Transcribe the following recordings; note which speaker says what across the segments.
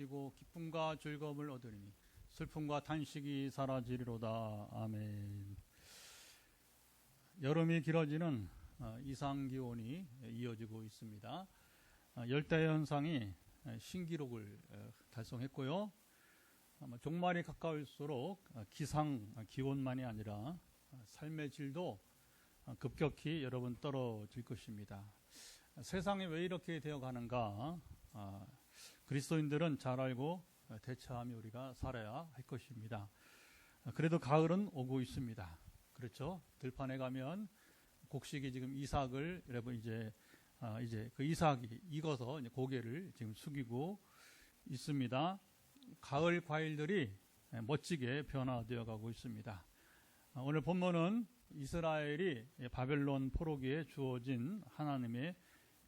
Speaker 1: 이고 기쁨과 즐거움을 얻으리니 슬픔과 탄식이 사라지리로다. 아멘. 여름이 길어지는 이상기온이 이어지고 있습니다. 열대현상이 신기록을 달성했고요. 종말이 가까울수록 기상기온만이 아니라 삶의 질도 급격히 여러분 떨어질 것입니다. 세상이 왜 이렇게 되어가는가? 그리스도인들은 잘 알고 대처하며 우리가 살아야 할 것입니다. 그래도 가을은 오고 있습니다. 그렇죠? 들판에 가면 곡식이 지금 이삭을 여러분 이제 그 이삭이 익어서 이제 고개를 지금 숙이고 있습니다. 가을 과일들이 멋지게 변화되어 가고 있습니다. 오늘 본문은 이스라엘이 바벨론 포로기에 주어진 하나님의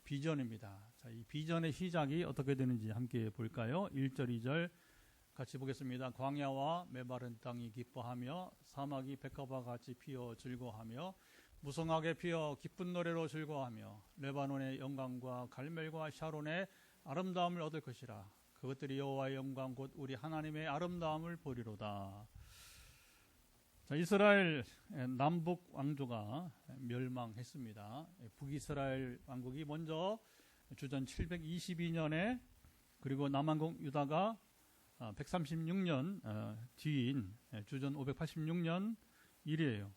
Speaker 1: 비전입니다. 자, 이 비전의 시작이 어떻게 되는지 함께 볼까요? 1절, 2절 같이 보겠습니다. 광야와 메마른 땅이 기뻐하며 사막이 백합과 같이 피어 즐거워하며 무성하게 피어 기쁜 노래로 즐거워하며 레바논의 영광과 갈멜과 샤론의 아름다움을 얻을 것이라. 그것들이 여호와의 영광 곧 우리 하나님의 아름다움을 보리로다. 자, 이스라엘 남북 왕조가 멸망했습니다. 북이스라엘 왕국이 먼저 주전 722년에 그리고 남왕국 유다가 136년 뒤인 주전 586년 일이에요.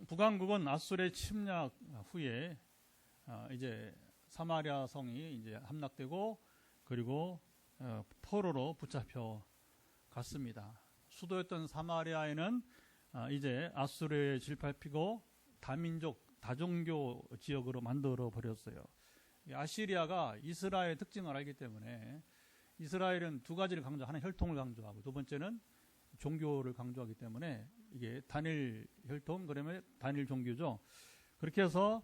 Speaker 1: 북왕국은 아수르의 침략 후에 이제 사마리아 성이 이제 함락되고 그리고 포로로 붙잡혀 갔습니다. 수도였던 사마리아에는 이제 아수르에 질밟히고 다민족, 다종교 지역으로 만들어 버렸어요. 아시리아가 이스라엘의 특징을 알기 때문에 이스라엘은 두 가지를 하나 혈통을 강조하고 두 번째는 종교를 강조하기 때문에 이게 단일 혈통, 그러면 단일 종교죠. 그렇게 해서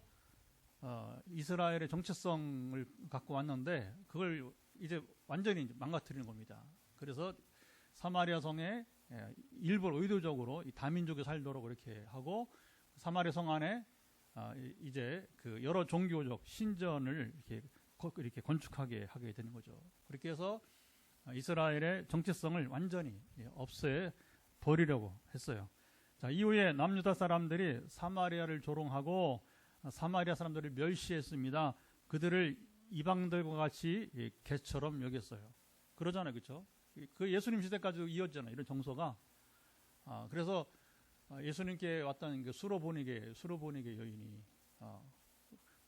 Speaker 1: 이스라엘의 정체성을 갖고 왔는데 그걸 이제 완전히 망가뜨리는 겁니다. 그래서 사마리아 성에 일부러 의도적으로 이 다민족이 살도록 그렇게 하고 사마리아 성 안에 이제 그 여러 종교적 신전을 이렇게 건축하게 하게 되는 거죠. 그렇게 해서 이스라엘의 정체성을 완전히 없애 버리려고 했어요. 자, 이후에 남유다 사람들이 사마리아를 조롱하고 사마리아 사람들을 멸시했습니다. 그들을 이방들과 같이 개처럼 여겼어요. 그러잖아요, 그렇죠? 그 예수님 시대까지도 이어졌잖아요, 이런 정서가. 그래서 예수님께 왔다는 그 수로보니게 여인이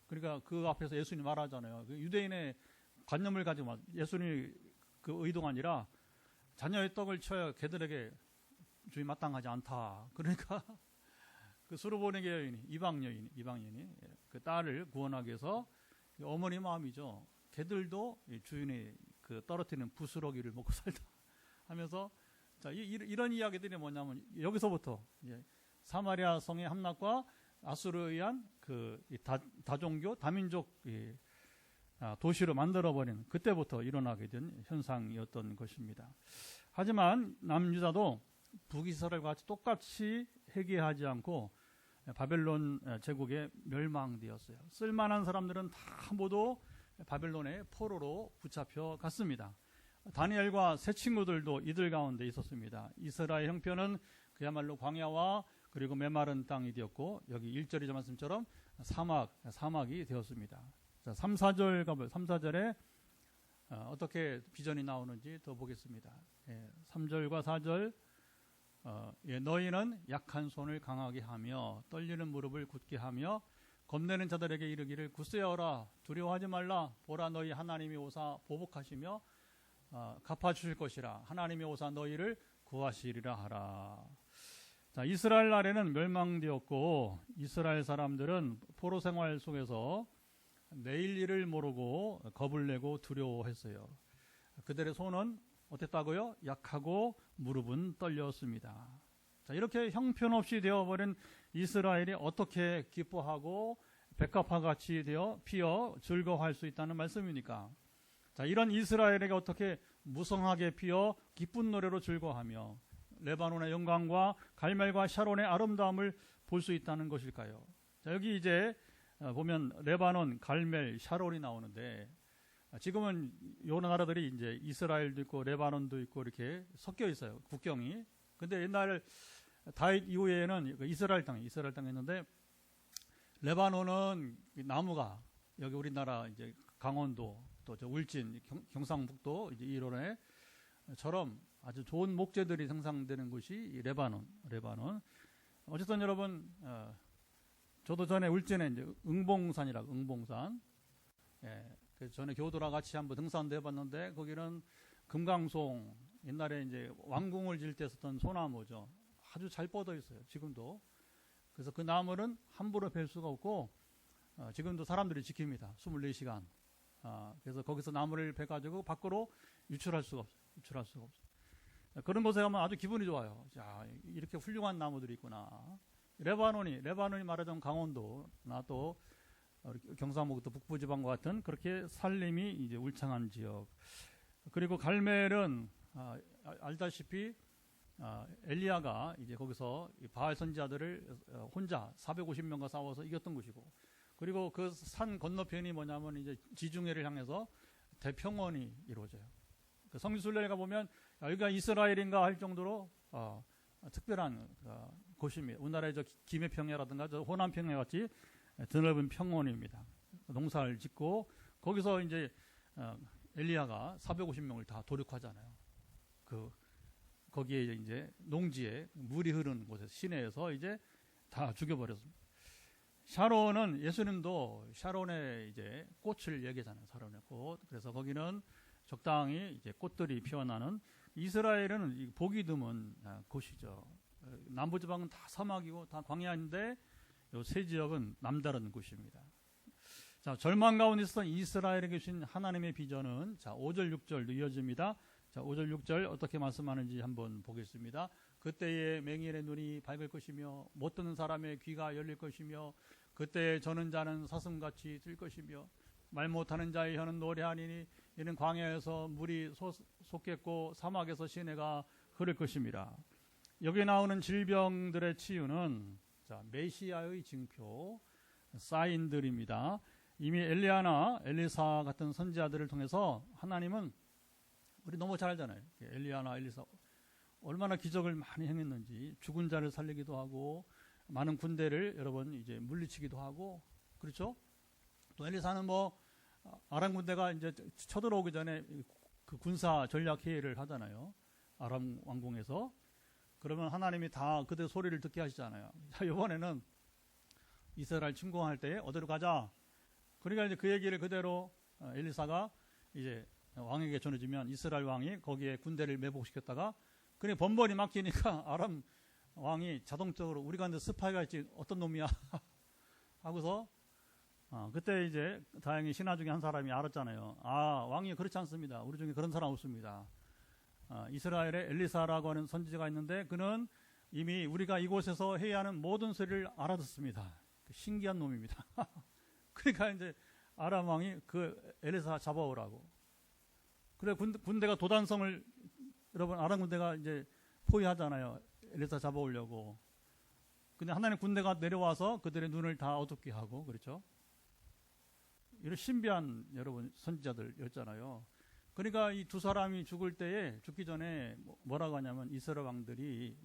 Speaker 1: 그러니까 그 앞에서 예수님 말하잖아요. 그 유대인의 관념을 가지고 예수님이 그 의도가 아니라 자녀의 떡을 쳐야 걔들에게 주의 마땅하지 않다. 그러니까 그 수로보니게 여인이 이방 여인이 그 딸을 구원하기 위해서 어머니 마음이죠. 걔들도 주인의 그 떨어뜨리는 부스러기를 먹고 살다 하면서 자, 이런 이야기들이 뭐냐면 여기서부터 사마리아 성의 함락과 아수르에 의한 그 다종교, 다민족 도시로 만들어버린 그때부터 일어나게 된 현상이었던 것입니다. 하지만 남유다도 북이스라엘과 같이 똑같이 회개하지 않고 바벨론 제국에 멸망되었어요. 쓸만한 사람들은 다 모두 바벨론의 포로로 붙잡혀 갔습니다. 다니엘과 세 친구들도 이들 가운데 있었습니다. 이스라엘 형편은 그야말로 광야와 그리고 메마른 땅이 되었고 여기 1절의 말씀처럼 사막이 되었습니다. 자, 3, 4절 가볼 3, 4절에 어떻게 비전이 나오는지 더 보겠습니다. 3절과 4절 너희는 약한 손을 강하게 하며 떨리는 무릎을 굳게 하며 겁내는 자들에게 이르기를 굳세어라 두려워하지 말라 보라 너희 하나님이 오사 보복하시며 갚아주실 것이라 하나님이 오사 너희를 구하시리라 하라. 자, 이스라엘 나라는 멸망되었고 이스라엘 사람들은 포로 생활 속에서 내일 일을 모르고 겁을 내고 두려워했어요. 그들의 손은 어땠다고요? 약하고 무릎은 떨렸습니다. 자, 이렇게 형편없이 되어버린 이스라엘이 어떻게 기뻐하고 백합화 같이 되어 피어 즐거워할 수 있다는 말씀입니까? 자, 이런 이스라엘에게 어떻게 무성하게 피어 기쁜 노래로 즐거워하며 레바논의 영광과 갈멜과 샤론의 아름다움을 볼 수 있다는 것일까요? 자, 여기 이제 보면 레바논, 갈멜, 샤론이 나오는데 지금은 여러 나라들이 이제 이스라엘도 있고 레바논도 있고 이렇게 섞여 있어요. 국경이. 근데 옛날 다윗 이후에는 이스라엘 땅이 있는데 레바논은 나무가 여기 우리나라 이제 강원도 또 저 울진 경상북도 이제 이론에처럼 아주 좋은 목재들이 생산되는 곳이 이 레바논. 어쨌든 여러분 저도 전에 울진에 이제 응봉산이라고 응봉산. 예. 그래서 전에 교도랑 같이 한번 등산도 해봤는데 거기는 금강송 옛날에 이제 왕궁을 지을 때 썼던 소나무죠. 아주 잘 뻗어 있어요. 지금도. 그래서 그 나무는 함부로 벨 수가 없고 지금도 사람들이 지킵니다. 24시간. 그래서 거기서 나무를 베가지고 밖으로 유출할 수가 없어요. 그런 곳에 가면 아주 기분이 좋아요. 자, 이렇게 훌륭한 나무들이 있구나. 레바논이 말하자면 강원도나 또 경상북도 북부지방과 같은 그렇게 살림이 이제 울창한 지역. 그리고 갈멜은 알다시피 엘리야가 이제 거기서 바알 선지자들을 혼자 450명과 싸워서 이겼던 곳이고, 그리고 그 산 건너편이 뭐냐면 이제 지중해를 향해서 대평원이 이루어져요. 그 성지순례를 가보면 여기가 이스라엘인가 할 정도로 특별한 곳입니다. 우리나라의 저 김해평야라든가 저 호남평야 같이 드넓은 평원입니다. 농사를 짓고 거기서 이제 엘리야가 450명을 다 도륙하잖아요. 거기에 이제 농지에 물이 흐르는 곳에서 시내에서 이제 다 죽여버렸습니다. 샤론은 예수님도 샤론의 이제 꽃을 얘기하잖아요. 샤론의 꽃. 그래서 거기는 적당히 이제 꽃들이 피어나는, 이스라엘은 보기 드문 곳이죠. 남부지방은 다 사막이고 다 광야인데 이 세 지역은 남다른 곳입니다. 자, 절망 가운데 있었던 이스라엘에게 주신 하나님의 비전은 자 5절 6절도 이어집니다. 자 5절 6절 어떻게 말씀하는지 한번 보겠습니다. 그때에 맹인의 눈이 밝을 것이며 못 듣는 사람의 귀가 열릴 것이며 그때에 저는 자는 사슴같이 뜰 것이며 말 못하는 자의 혀는 노래하니니 이는 광야에서 물이 솟겠고 사막에서 시내가 흐를 것입니다. 여기 나오는 질병들의 치유는 자, 메시아의 징표, 사인들입니다. 이미 엘리야나 엘리사 같은 선지자들을 통해서 하나님은, 우리 너무 잘 알잖아요. 엘리야나 엘리사 얼마나 기적을 많이 행했는지, 죽은 자를 살리기도 하고 많은 군대를 여러 번 이제 물리치기도 하고, 그렇죠? 또 엘리사는 뭐 아람 군대가 이제 쳐들어오기 전에 그 군사 전략 회의를 하잖아요. 아람 왕궁에서. 그러면 하나님이 다 그들 소리를 듣게 하시잖아요. 자, 이번에는 이스라엘 침공할 때 어디로 가자. 그러니까 이제 그 얘기를 그대로 엘리사가 이제 왕에게 전해주면 이스라엘 왕이 거기에 군대를 매복시켰다가 그냥 번번이 막히니까 아람 왕이 자동적으로 우리가 근데 스파이가 있지 어떤 놈이야 하고서 그때 이제 다행히 신하 중에 한 사람이 알았잖아요. 왕이 그렇지 않습니다. 우리 중에 그런 사람 없습니다. 이스라엘에 엘리사라고 하는 선지자가 있는데 그는 이미 우리가 이곳에서 해야 하는 모든 소리를 알아듣습니다. 신기한 놈입니다. 그러니까 이제 아람 왕이 그 엘리사 잡아오라고. 그래 군대가 도단성을, 여러분 아람 군대가 이제 포위하잖아요. 엘리사 잡아오려고. 근데 하나님 군대가 내려와서 그들의 눈을 다 어둡게 하고, 그렇죠? 이런 신비한 여러분 선지자들이었잖아요. 그러니까 이 두 사람이 죽기 전에 뭐라고 하냐면 이스라엘 왕들이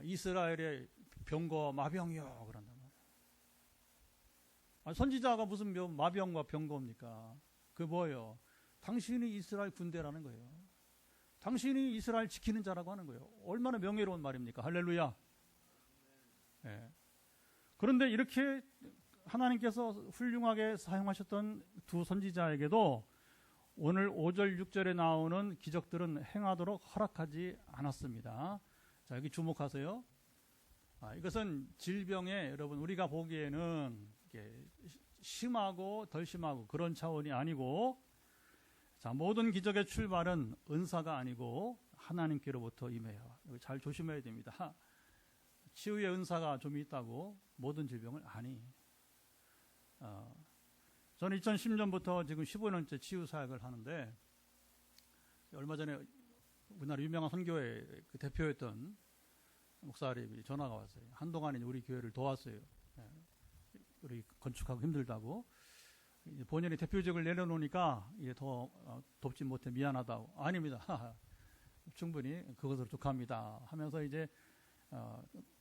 Speaker 1: 이스라엘의 병거 마병이요 그런단 말이에요. 선지자가 무슨 마병과 병거입니까? 그 뭐예요? 당신이 이스라엘 군대라는 거예요. 당신이 이스라엘 지키는 자라고 하는 거예요. 얼마나 명예로운 말입니까? 할렐루야. 네. 그런데 이렇게 하나님께서 훌륭하게 사용하셨던 두 선지자에게도 오늘 5절 6절에 나오는 기적들은 행하도록 허락하지 않았습니다. 자, 여기 주목하세요. 이것은 질병에 여러분 우리가 보기에는 심하고 덜 심하고 그런 차원이 아니고, 자, 모든 기적의 출발은 은사가 아니고 하나님께로부터 임해요. 이거 잘 조심해야 됩니다. 치유의 은사가 좀 있다고 모든 질병을 아니. 저는 2010년부터 지금 15년째 치유 사역을 하는데, 얼마 전에 우리나라 유명한 선교회 그 대표였던 목사님이 전화가 왔어요. 한동안 우리 교회를 도왔어요. 우리 건축하고 힘들다고. 이제 본인이 대표직을 내려놓으니까 이제 더 돕지 못해 미안하다고. 아닙니다. 충분히 그것으로 족합니다 하면서 이제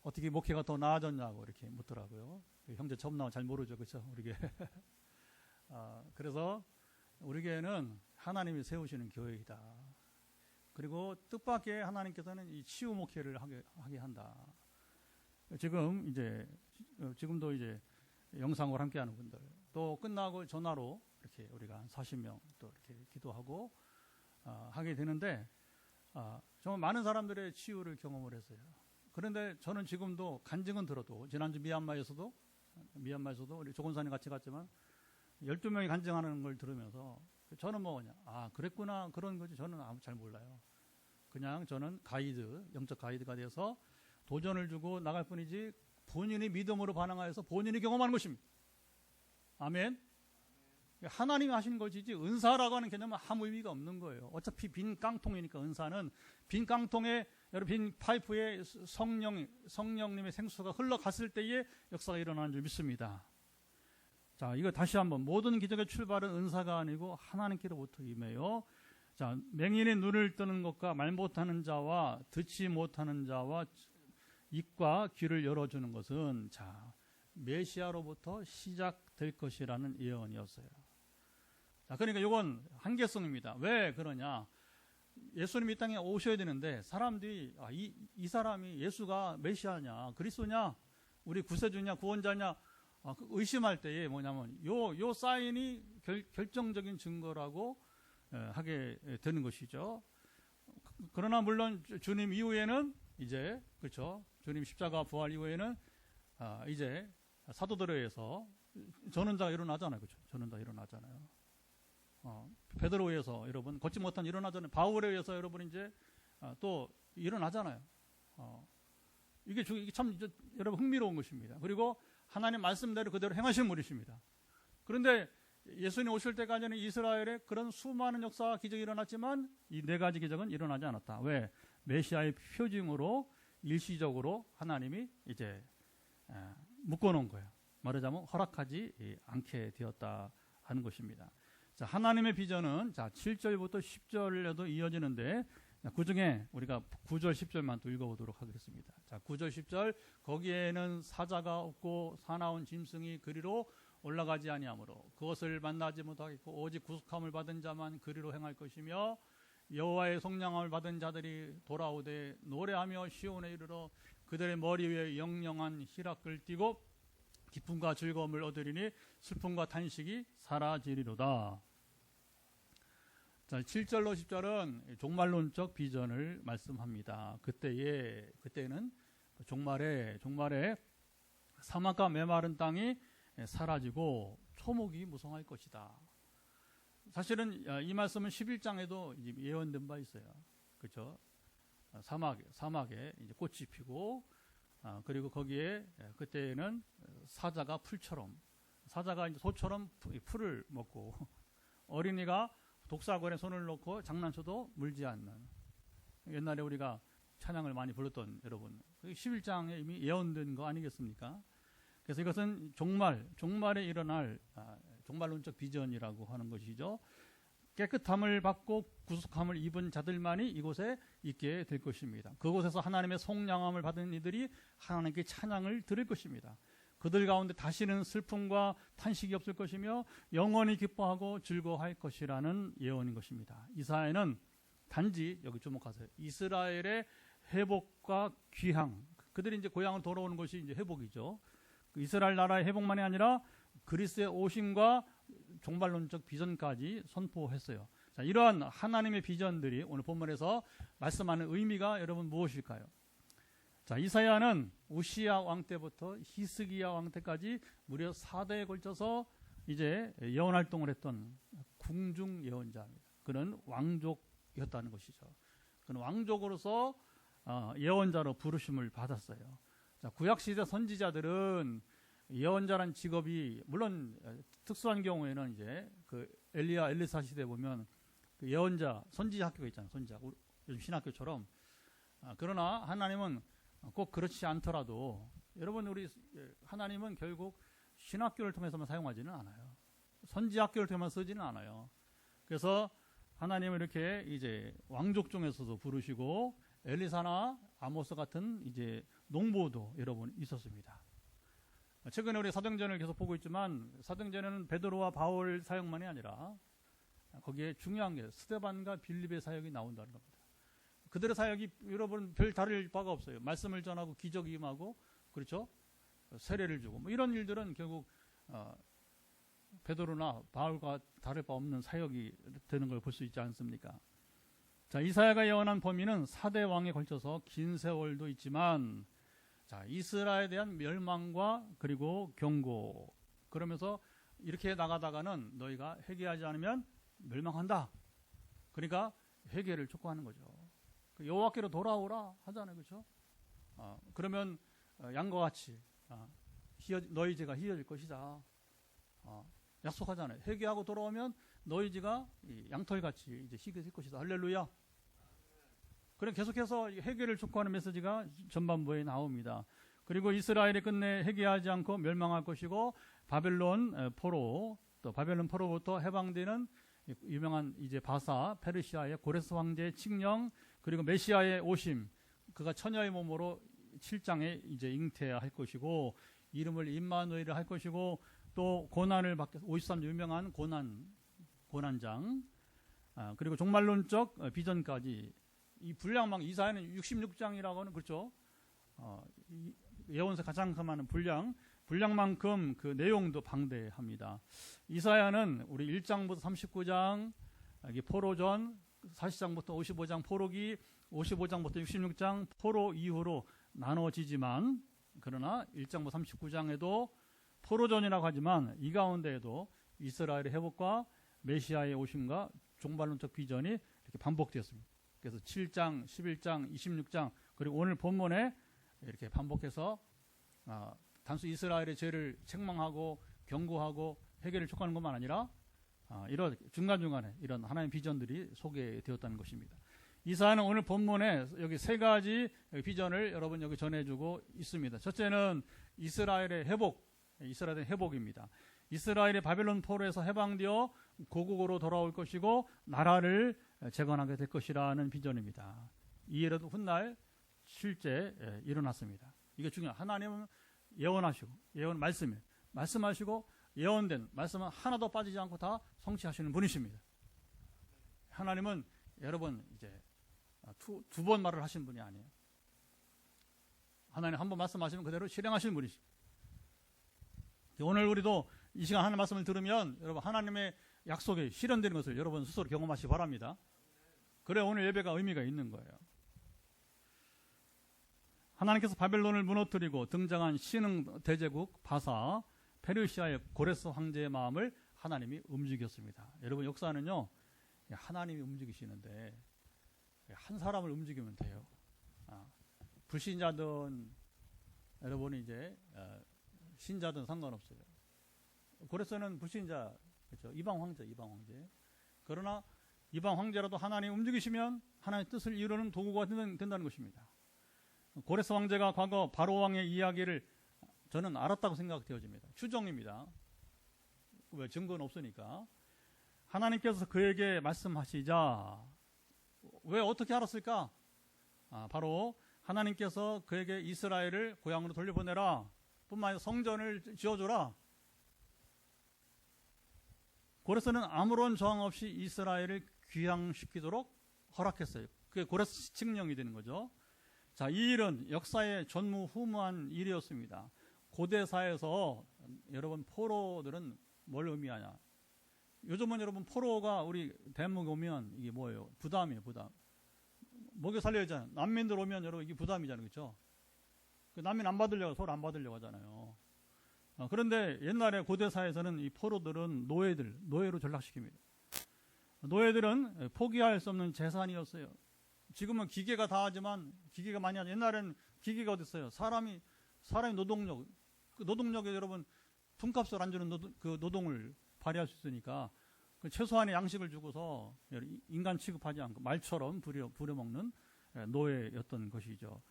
Speaker 1: 어떻게 목회가 더 나아졌냐고 이렇게 묻더라고요. 형제 처음 나와 잘 모르죠, 그렇죠? 우리 교회. 그래서 우리 교회는 하나님이 세우시는 교회이다. 그리고 뜻밖의 하나님께서는 이 치유 목회를 하게 한다. 지금도 이제 영상으로 함께하는 분들, 또 끝나고 전화로 이렇게 우리가 한 40명 또 이렇게 기도하고 하게 되는데 정말 많은 사람들의 치유를 경험을 했어요. 그런데 저는 지금도 간증은 들어도 지난주 미얀마에서도 우리 조건사님 같이 갔지만 12명이 간증하는 걸 들으면서 저는 그랬구나 그런 거지 저는 아무 잘 몰라요. 그냥 저는 영적 가이드가 돼서 도전을 주고 나갈 뿐이지 본인이 믿음으로 반응하여서 본인이 경험하는 것입니다. 아멘. 하나님이 하신 것이지 은사라고 하는 개념은 아무 의미가 없는 거예요. 어차피 빈 깡통이니까 은사는 빈 깡통에 빈 파이프에 성령님의 생수가 흘러갔을 때에 역사가 일어나는 줄 믿습니다. 자, 이거 다시 한번 모든 기적의 출발은 은사가 아니고 하나님께로부터 임해요. 자, 맹인의 눈을 뜨는 것과 말 못하는 자와 듣지 못하는 자와 입과 귀를 열어주는 것은 메시아로부터 시작될 것이라는 예언이었어요. 자, 그러니까 이건 한계성입니다. 왜 그러냐? 예수님 이 땅에 오셔야 되는데 사람들이 이 사람이 예수가 메시아냐, 그리스도냐, 우리 구세주냐, 구원자냐 의심할 때에 뭐냐면 요 사인이 결정적인 증거라고 하게 되는 것이죠. 그러나 물론 주님 이후에는 이제 그렇죠. 주님 십자가 부활 이후에는 이제 사도들에 의해서 전원자가 일어나잖아요. 그렇죠? 전원자 일어나잖아요. 베드로에 의해서 여러분 걷지 못한 일어나잖아요. 바울에 의해서 여러분 이제 또 일어나잖아요. 이게 참 여러분 흥미로운 것입니다. 그리고 하나님 말씀대로 그대로 행하신 분이십니다. 그런데 예수님 오실 때까지는 이스라엘에 그런 수많은 역사와 기적이 일어났지만 이 네 가지 기적은 일어나지 않았다. 왜? 메시아의 표징으로 일시적으로 하나님이 이제 묶어놓은 거예요. 말하자면 허락하지 않게 되었다 하는 것입니다. 자, 하나님의 비전은 7절부터 10절에도 이어지는데 그 중에 우리가 9절 10절만 또 읽어보도록 하겠습니다. 자, 9절 10절 거기에는 사자가 없고 사나운 짐승이 그리로 올라가지 아니하므로 그것을 만나지 못하겠고 오직 구속함을 받은 자만 그리로 행할 것이며 여호와의 속량함을 받은 자들이 돌아오되 노래하며 시온에 이르러 그들의 머리 위에 영영한 희락을 띠고 기쁨과 즐거움을 얻으리니 슬픔과 탄식이 사라지리로다. 자, 7절로 10절은 종말론적 비전을 말씀합니다. 그때는 종말에 사막과 메마른 땅이 사라지고 초목이 무성할 것이다. 사실은 이 말씀은 11장에도 예언된 바 있어요. 그렇죠? 사막에 이제 꽃이 피고 그리고 거기에 그때는 사자가 이제 소처럼 풀을 먹고 어린이가 독사골에 손을 넣고 장난쳐도 물지 않는 옛날에 우리가 찬양을 많이 불렀던 여러분 11장에 이미 예언된 거 아니겠습니까? 그래서 이것은 종말에 일어날 종말론적 비전이라고 하는 것이죠. 깨끗함을 받고 구속함을 입은 자들만이 이곳에 있게 될 것입니다. 그곳에서 하나님의 속량함을 받은 이들이 하나님께 찬양을 들을 것입니다. 그들 가운데 다시는 슬픔과 탄식이 없을 것이며 영원히 기뻐하고 즐거워할 것이라는 예언인 것입니다. 이사야는 단지 여기 주목하세요. 이스라엘의 회복과 귀향, 그들이 이제 고향으로 돌아오는 것이 이제 회복이죠. 이스라엘 나라의 회복만이 아니라 그리스도의 오심과 종말론적 비전까지 선포했어요. 자, 이러한 하나님의 비전들이 오늘 본문에서 말씀하는 의미가 여러분 무엇일까요? 자, 이사야는 우시야 왕 때부터 히스기야 왕 때까지 무려 4대에 걸쳐서 이제 예언 활동을 했던 궁중 예언자입니다. 그는 왕족이었다는 것이죠. 그는 왕족으로서 예언자로 부르심을 받았어요. 자, 구약시대 선지자들은 예언자란 직업이 물론 특수한 경우에는 이제 그 엘리사 시대 보면 그 예언자 선지자 학교가 있잖아요. 선지자 요즘 신학교처럼. 그러나 하나님은 꼭 그렇지 않더라도 여러분 우리 하나님은 결국 신학교를 통해서만 사용하지는 않아요. 선지 학교를만 쓰지는 않아요. 그래서 하나님은 이렇게 이제 왕족 중에서도 부르시고 엘리사나 아모스 같은 이제 농부도 여러분 있었습니다. 최근에 우리 사도행전을 계속 보고 있지만 사도행전에는 베드로와 바울 사역만이 아니라 거기에 중요한 게 스데반과 빌립의 사역이 나온다는 겁니다. 그들의 사역이 여러분 별 다를 바가 없어요. 말씀을 전하고 기적이 임하고 그렇죠? 세례를 주고 뭐 이런 일들은 결국 베드로나 바울과 다를 바 없는 사역이 되는 걸 볼 수 있지 않습니까? 자, 이사야가 예언한 범위는 4대 왕에 걸쳐서 긴 세월도 있지만 자, 이스라엘에 대한 멸망과 그리고 경고 그러면서 이렇게 나가다가는 너희가 회개하지 않으면 멸망한다. 그러니까 회개를 촉구하는 거죠. 여호와께로 돌아오라 하잖아요. 그렇죠? 그러면 양과 같이 너희 죄가 희어질 것이다. 약속하잖아요. 회개하고 돌아오면 너희 죄가 양털같이 이제 희게 될 것이다. 할렐루야. 그래 계속해서 회개를 촉구하는 메시지가 전반부에 나옵니다. 그리고 이스라엘이 끝내 회개하지 않고 멸망할 것이고 바벨론 포로 또 바벨론 포로부터 해방되는 유명한 이제 바사 페르시아의 고레스 황제의 칙령 그리고 메시아의 오심 그가 처녀의 몸으로 7장에 이제 잉태할 것이고 이름을 임마누엘을 할 것이고 또 고난을 받게 53 유명한 고난장 그리고 종말론적 비전까지 이 분량만 이사야는 66장이라고 하는 그렇죠. 예언서 가장 많은 분량만큼 그 내용도 방대합니다. 이사야는 우리 1장부터 39장 포로전 40장부터 55장 포로기 55장부터 66장 포로 이후로 나눠지지만 그러나 1장부터 39장에도 포로전이라고 하지만 이 가운데에도 이스라엘의 회복과 메시아의 오심과 종말론적 비전이 이렇게 반복되었습니다. 그래서 7장, 11장, 26장 그리고 오늘 본문에 이렇게 반복해서 단순 이스라엘의 죄를 책망하고 경고하고 해결을 촉구하는 것만 아니라 이런 중간중간에 이런 하나님의 비전들이 소개되었다는 것입니다. 이사야는 오늘 본문에 여기 세 가지 비전을 여러분 여기 전해주고 있습니다. 첫째는 이스라엘의 회복입니다. 이스라엘이 바벨론 포로에서 해방되어 고국으로 돌아올 것이고 나라를 재건하게 될 것이라는 비전입니다. 이 일은 훗날 실제 일어났습니다. 이게 중요해요. 하나님은 예언하시고 말씀하시고 예언된 말씀은 하나도 빠지지 않고 다 성취하시는 분이십니다. 하나님은 여러분 이제 두 번 말을 하신 분이 아니에요. 하나님 한 번 말씀하시면 그대로 실행하시는 분이십니다. 오늘 우리도 이 시간 하나님 말씀을 들으면 여러분 하나님의 약속이 실현되는 것을 여러분 스스로 경험하시기 바랍니다. 그래 오늘 예배가 의미가 있는 거예요. 하나님께서 바벨론을 무너뜨리고 등장한 신흥 대제국 바사 페르시아의 고레스 황제의 마음을 하나님이 움직였습니다. 여러분 역사는요 하나님이 움직이시는데 한 사람을 움직이면 돼요. 불신자든 여러분이 이제 신자든 상관없어요. 고레스는 불신자 그렇죠. 이방 황제. 그러나 이방 황제라도 하나님 움직이시면 하나님의 뜻을 이루는 도구가 된다는 것입니다. 고레스 황제가 과거 바로 왕의 이야기를 저는 알았다고 생각되어집니다. 추정입니다. 왜 증거는 없으니까. 하나님께서 그에게 말씀하시자 왜 어떻게 알았을까? 바로 하나님께서 그에게 이스라엘을 고향으로 돌려보내라 뿐만 아니라 성전을 지어줘라. 고레스는 아무런 저항 없이 이스라엘을 귀향시키도록 허락했어요. 그게 고레스 칙령이 되는 거죠. 자, 이 일은 역사의 전무후무한 일이었습니다. 고대사에서 여러분 포로들은 뭘 의미하냐? 요즘은 여러분 포로가 우리 대한민국에 오면 이게 뭐예요? 부담이에요, 부담. 먹여 살려야 하잖아요. 난민들 오면 여러분 이게 부담이잖아요, 그렇죠? 난민 안 받으려고 서로 안 받으려고 하잖아요. 그런데 옛날에 고대사에서는 이 포로들은 노예로 전락시킵니다. 노예들은 포기할 수 없는 재산이었어요. 지금은 기계가 다 하지만 기계가 많이 하죠. 옛날에는 기계가 어디 있어요? 사람이 노동력, 그 노동력에 여러분 품값을 안 주는 그 노동을 발휘할 수 있으니까 그 최소한의 양식을 주고서 인간 취급하지 않고 말처럼 부려먹는 노예였던 것이죠.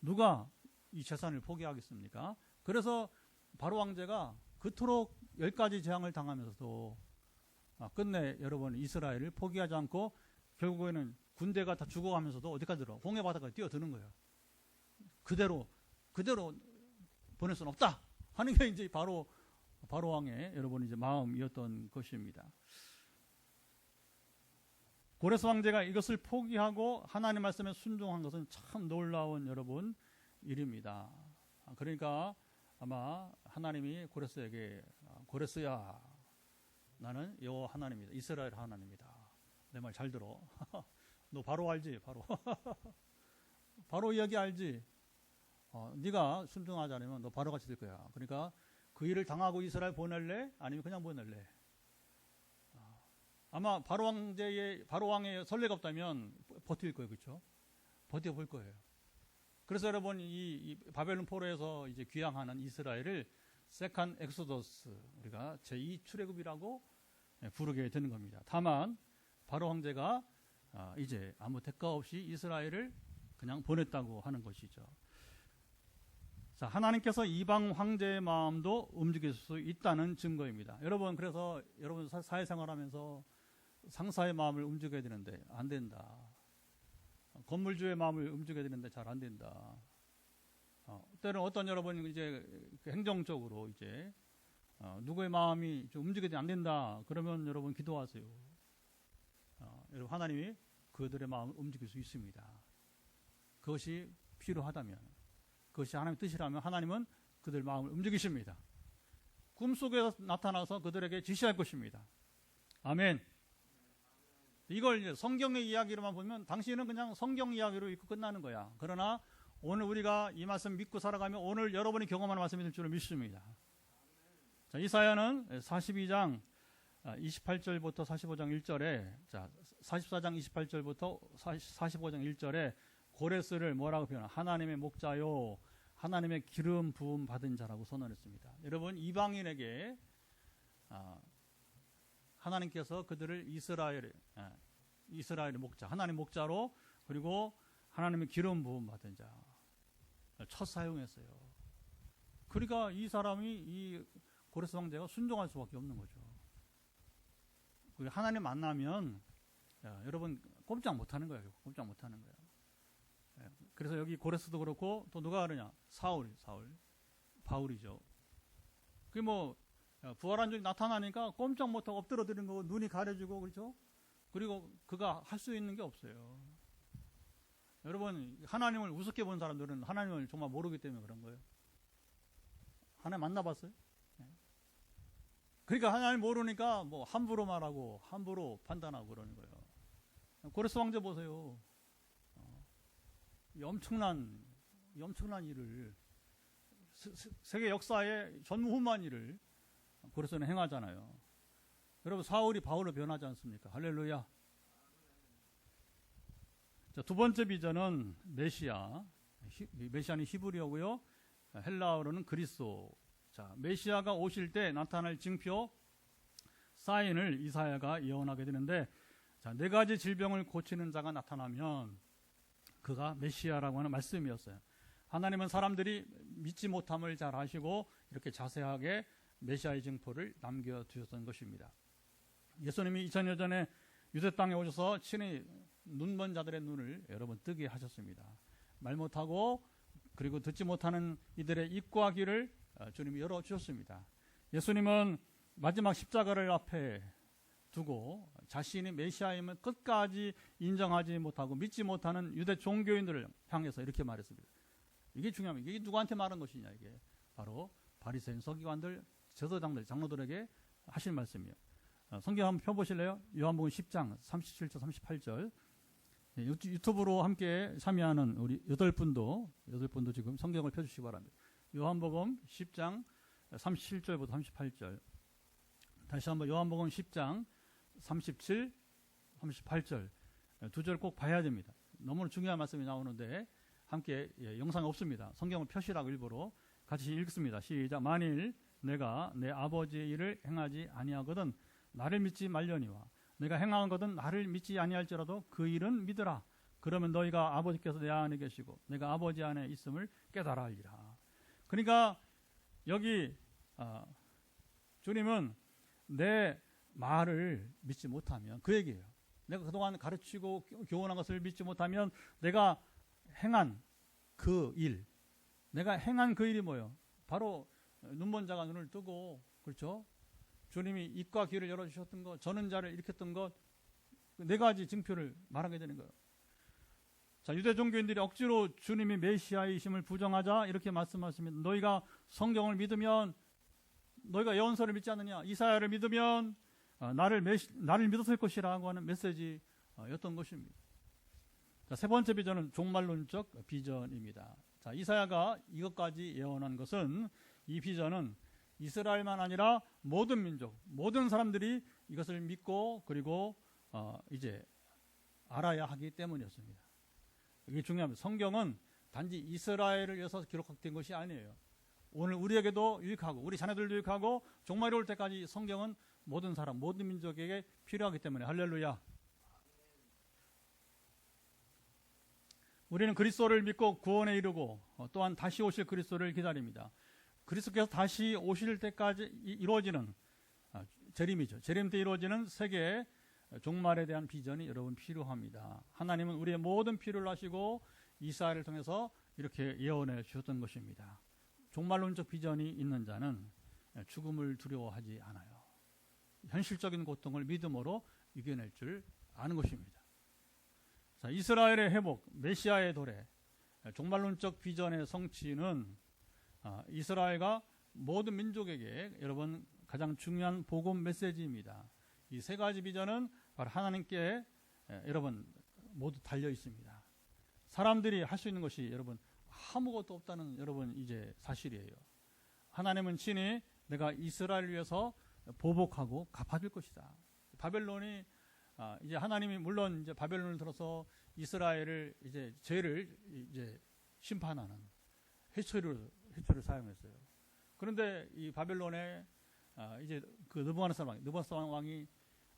Speaker 1: 누가 이 재산을 포기하겠습니까? 그래서 바로 왕제가 그토록 10가지 재앙을 당하면서도 끝내 여러분 이스라엘을 포기하지 않고 결국에는 군대가 다 죽어가면서도 어디까지 들어? 홍해 바다까지 뛰어드는 거예요. 그대로 보낼 수는 없다 하는 게 이제 바로 왕의 여러분 이제 마음이었던 것입니다. 고레스 황제가 이것을 포기하고 하나님 말씀에 순종한 것은 참 놀라운 여러분 일입니다. 그러니까 아마 하나님이 고레스에게 고레스야, 나는 여호와 하나님이다. 이스라엘 하나님이다. 내 말 잘 들어. 너 바로 알지? 바로 이야기 알지? 네가 순종하지 않으면 너 바로 같이 될 거야. 그러니까 그 일을 당하고 이스라엘 보낼래? 아니면 그냥 보낼래? 아마 바로 왕의 선례가 없다면 버틸 거예요, 그렇죠? 버텨볼 거예요. 그래서 여러분 이 바벨론 포로에서 이제 귀향하는 이스라엘을 세컨 엑소더스, 우리가 제2 출애굽이라고 부르게 되는 겁니다. 다만 바로 황제가 이제 아무 대가 없이 이스라엘을 그냥 보냈다고 하는 것이죠. 자, 하나님께서 이방 황제의 마음도 움직일 수 있다는 증거입니다. 여러분, 그래서 여러분 사회생활하면서 상사의 마음을 움직여야 되는데 안 된다. 건물주의 마음을 움직여야 되는데 잘 안 된다. 때로는 어떤 여러분 이제 행정적으로 이제 누구의 마음이 좀 움직여야 안 된다. 그러면 여러분 기도하세요. 여러분 하나님이 그들의 마음을 움직일 수 있습니다. 그것이 필요하다면, 그것이 하나님의 뜻이라면 하나님은 그들 마음을 움직이십니다. 꿈속에서 나타나서 그들에게 지시할 것입니다. 아멘. 이걸 이제 성경의 이야기로만 보면 당신은 그냥 성경 이야기로 읽고 끝나는 거야. 그러나 오늘 우리가 이 말씀 믿고 살아가면 오늘 여러분이 경험하는 말씀이 될 줄을 믿습니다. 자, 이사야는 42장 28절부터 45장 1절에, 자, 44장 28절부터 45장 1절에 고레스를 뭐라고 표현하나? 하나님의 목자요, 하나님의 기름 부음 받은 자라고 선언했습니다. 여러분, 이방인에게 하나님께서 그들을 이스라엘의 목자, 하나님의 목자로, 그리고 하나님의 기름 부음 받은 자 첫 사용했어요. 그러니까 이 사람이, 이 고레스 황제가 순종할 수밖에 없는 거죠. 하나님 만나면 여러분 꼼짝 못하는 거예요. 꼼짝 못하는 거예요. 그래서 여기 고레스도 그렇고 또 누가 그러냐? 사울, 바울이죠. 그게 뭐 부활한 적이 나타나니까 꼼짝 못하고 엎드러드는 거고 눈이 가려지고, 그렇죠? 그리고 그가 할 수 있는 게 없어요. 여러분, 하나님을 우습게 본 사람들은 하나님을 정말 모르기 때문에 그런 거예요. 하나님 만나봤어요? 그러니까 하나님 모르니까 뭐 함부로 말하고 함부로 판단하고 그러는 거예요. 고레스 황제 보세요. 이 엄청난 일을, 세계 역사의 전무후무한 일을 고레스는 행하잖아요. 여러분, 사울이 바울로 변하지 않습니까? 할렐루야. 자, 두 번째 비전은 메시아는 히브리어고요. 헬라어로는 그리스도. 자, 메시아가 오실 때 나타날 징표, 사인을 이사야가 예언하게 되는데, 자, 4가지 질병을 고치는 자가 나타나면 그가 메시아라고 하는 말씀이었어요. 하나님은 사람들이 믿지 못함을 잘 아시고 이렇게 자세하게 메시아의 징표를 남겨두셨던 것입니다. 예수님이 2000년 전에 유대 땅에 오셔서 친히 눈먼 자들의 눈을 여러분 뜨게 하셨습니다. 말 못하고 그리고 듣지 못하는 이들의 입과 귀를 주님이 열어주셨습니다. 예수님은 마지막 십자가를 앞에 두고 자신이 메시아임을 끝까지 인정하지 못하고 믿지 못하는 유대 종교인들을 향해서 이렇게 말했습니다. 이게 중요합니다. 이게 누구한테 말한 것이냐? 이게 바로 바리새인, 서기관들, 제사장들, 장로들에게 하실 말씀이에요. 성경 한번 펴보실래요? 요한복음 10장 37절 38절. 유튜브로 함께 참여하는 우리 8분도 지금 성경을 펴주시기 바랍니다. 요한복음 10장 37절부터 38절. 다시 한번 요한복음 10장 37, 38절. 2절 꼭 봐야 됩니다. 너무 중요한 말씀이 나오는데 함께, 영상이 없습니다. 성경을 펴시라고 일부러 같이 읽습니다. 시작. 만일 내가 내 아버지의 일을 행하지 아니하거든 나를 믿지 말려니와 내가 행한 것은 나를 믿지 아니할지라도 그 일은 믿으라. 그러면 너희가 아버지께서 내 안에 계시고 내가 아버지 안에 있음을 깨달아 알리라. 그러니까 여기 주님은 내 말을 믿지 못하면 그 얘기예요. 내가 그동안 가르치고 교훈한 것을 믿지 못하면 내가 행한 그 일, 내가 행한 그 일이 뭐예요? 바로 눈먼 자가 눈을 뜨고, 그렇죠? 주님이 입과 귀를 열어주셨던 것, 저는 자를 일으켰던 것, 네 가지 증표를 말하게 되는 거예요. 자, 유대 종교인들이 억지로 주님이 메시아이심을 부정하자 이렇게 말씀하십니다. 너희가 성경을 믿으면, 너희가 예언서를 믿지 않느냐? 이사야를 믿으면 나를 믿었을 것이라고 하는 메시지였던 것입니다. 자, 세 번째 비전은 종말론적 비전입니다. 자, 이사야가 이것까지 예언한 것은, 이 비전은 이스라엘만 아니라 모든 민족, 모든 사람들이 이것을 믿고 그리고 이제 알아야 하기 때문이었습니다. 이게 중요합니다. 성경은 단지 이스라엘을 위해서 기록된 것이 아니에요. 오늘 우리에게도 유익하고 우리 자녀들도 유익하고 종말이 올 때까지 성경은 모든 사람, 모든 민족에게 필요하기 때문에 할렐루야. 우리는 그리스도를 믿고 구원에 이르고 또한 다시 오실 그리스도를 기다립니다. 그리스도께서 다시 오실 때까지 이루어지는 재림이죠. 재림 때 이루어지는 세계의 종말에 대한 비전이 여러분 필요합니다. 하나님은 우리의 모든 필요를 아시고 이사야를 통해서 이렇게 예언해 주셨던 것입니다. 종말론적 비전이 있는 자는 죽음을 두려워하지 않아요. 현실적인 고통을 믿음으로 이겨낼 줄 아는 것입니다. 자, 이스라엘의 회복, 메시아의 도래, 종말론적 비전의 성취는 이스라엘과 모든 민족에게 여러분 가장 중요한 복음 메시지입니다. 이 세 가지 비전은 바로 하나님께 여러분 모두 달려 있습니다. 사람들이 할 수 있는 것이 여러분 아무것도 없다는 여러분 이제 사실이에요. 하나님은 친히 내가 이스라엘을 위해서 보복하고 갚아줄 것이다. 바벨론이 이제 하나님이 물론 이제 바벨론을 들어서 이스라엘을 이제 죄를 이제 심판하는 해초를 사용했어요. 그런데 이 바벨론에 이제 그 느부갓네살 왕이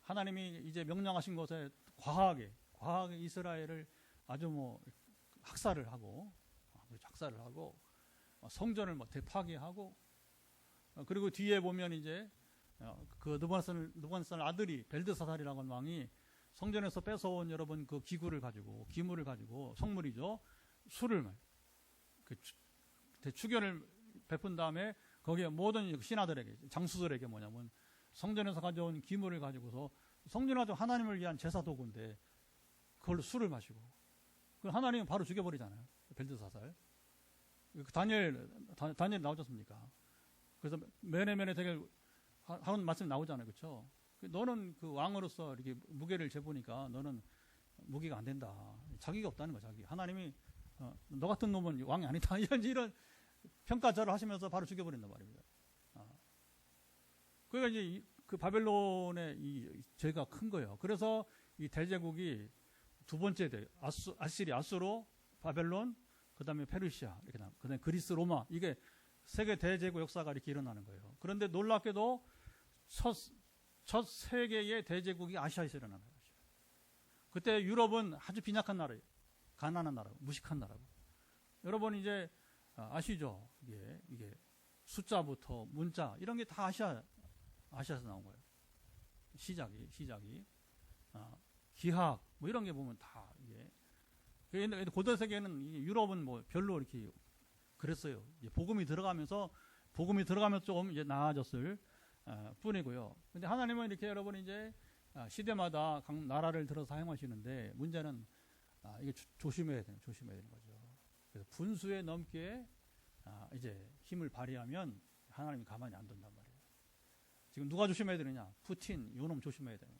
Speaker 1: 하나님이 이제 명령하신 것에 과하게 이스라엘을 아주 뭐 학살을 하고 성전을 대파괴하고 그리고 뒤에 보면 이제 그 느부갓네살 아들이 벨드사살이라고 하는 왕이 성전에서 뺏어온 여러분 그 기물을 가지고 성물이죠. 술을 대축연을 베푼 다음에 거기에 모든 신하들에게 장수들에게 뭐냐면 성전에서 가져온 기물을 가지고서 성전에 가지고 하나님을 위한 제사 도구인데 그걸로 술을 마시고 그 하나님은 바로 죽여버리잖아요. 벨드사살. 다니엘 나오지 않습니까? 그래서 매네 되게 하는 말씀이 나오잖아요. 그렇죠? 너는 그 왕으로서 이렇게 무게를 재보니까 너는 무게가 안 된다. 자기가 없다는 거야. 자기. 하나님이 너 같은 놈은 왕이 아니다. 이런 평가절을 하시면서 바로 죽여버린단 말입니다. 그러니까 이제 그 바벨론의 이 죄가 큰 거예요. 그래서 이 대제국이 두 번째 아수로, 바벨론, 그 다음에 페르시아, 이렇게 그 다음에 그리스, 로마, 이게 세계 대제국 역사가 이렇게 일어나는 거예요. 그런데 놀랍게도 첫 세계의 대제국이 아시아에서 일어나는 거예요. 그때 유럽은 아주 빈약한 나라예요. 가난한 나라고, 무식한 나라고. 여러분 이제 아시죠? 이게 숫자부터 문자 이런 게 다 아시아에서 나온 거예요. 시작이 기하 뭐 이런 게 보면 다 이게 고대 세계는 유럽은 뭐 별로 이렇게 그랬어요. 복음이 들어가면서 좀 이제 나아졌을 뿐이고요. 근데 하나님은 이렇게 여러분 이제 시대마다 각 나라를 들어서 사용하시는데 문제는 이게 조심해야 되는 거죠. 그래서 분수에 넘게 이제 힘을 발휘하면 하나님이 가만히 안 둔단 말이에요. 지금 누가 조심해야 되느냐? 푸틴, 요놈 조심해야 돼요.